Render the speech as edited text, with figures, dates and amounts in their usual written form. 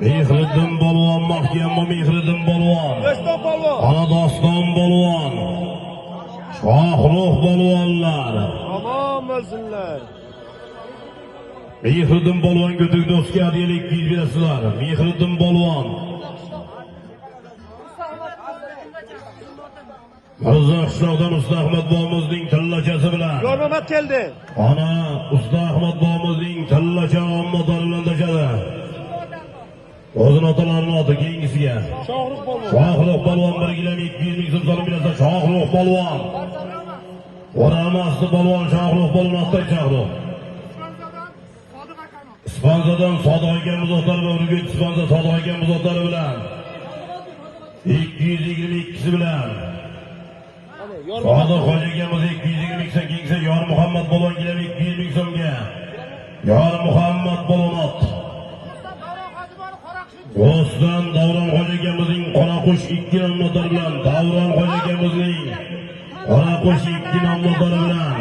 Mehriddin Polvon, mahkam Mehriddin Polvon. Ana Doston Polvon. Shohruh polvonlar. Tamam bo'lsinlar. Mehriddin Polvon Götük do'stga hadiyelik berasizlar. Mehriddin Polvon. Mirzo Qishloqdan Usta Ahmad bobomizning tillachasi bilan. Yormamat keldi. Ana Usta Ahmad bobomizning tillacha omadori bilan tashadi. O'zini otalarini oti keyingisiga. Shohruh polvon. Shohruh polvon 1 kilo 200 ming so'm solib berasa Shohruh polvon. O'ramasdi polvon Shohruh polvon otday Shohruh. Ispanzadan Sodiq akamiz otlari va Urgut Ispanza Sodiq akamiz otlari bilan 222 bilan Sodiq hoji akamiz 222 so'm kengsa Yor Muhammad polvon kilo 200 ming so'mga. Yor Muhammad polvon ot. O'stan Davron hoji akamizning Qoraqush 2 nomlari bilan Davron hoji akamizning Qoraqush 2 nomlari bilan